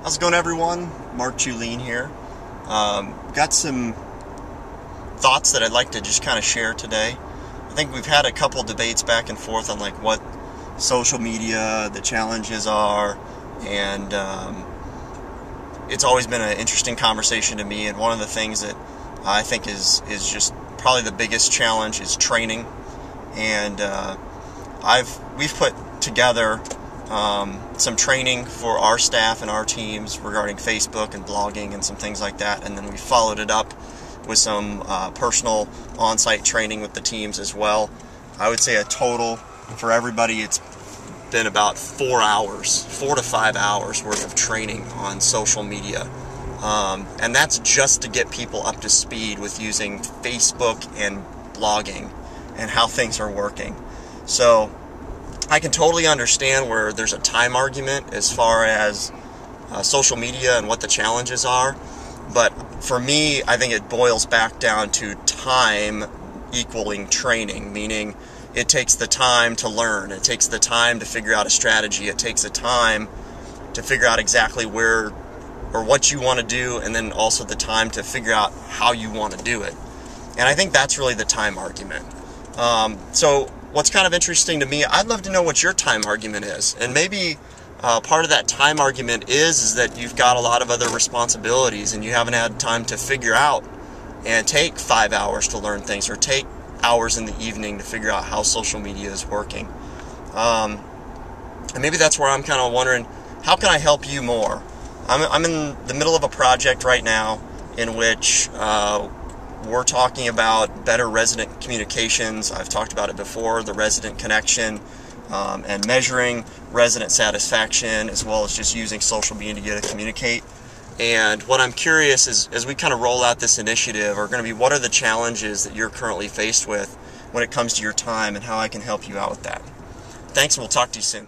How's it going, everyone? Mark Julien here. Got some thoughts that I'd like to just kind of share today. I think we've had a couple debates back and forth on like what social media, the challenges are, and it's always been an interesting conversation to me. And one of the things that I think is just probably the biggest challenge is training. And we've put together some training for our staff and our teams regarding Facebook and blogging and some things like that, and then we followed it up with some personal on-site training with the teams as well. I would say a total for everybody it's been about 4 to 5 hours worth of training on social media, and that's just to get people up to speed with using Facebook and blogging and how things are working. So I can totally understand where there's a time argument as far as social media and what the challenges are, but for me, I think it boils back down to time equaling training, meaning it takes the time to learn, it takes the time to figure out a strategy, it takes the time to figure out exactly where or what you want to do, and then also the time to figure out how you want to do it. And I think that's really the time argument. So what's kind of interesting to me, I'd love to know what your time argument is. And maybe part of that time argument is that you've got a lot of other responsibilities and you haven't had time to figure out and take 5 hours to learn things, or take hours in the evening to figure out how social media is working. And maybe that's where I'm kind of wondering, how can I help you more? I'm in the middle of a project right now in which we're talking about better resident communications. I've talked about it before, the resident connection, and measuring resident satisfaction, as well as just using social media to communicate. And what I'm curious is, as we kind of roll out this initiative, are going to be what are the challenges that you're currently faced with when it comes to your time and how I can help you out with that. Thanks, and we'll talk to you soon.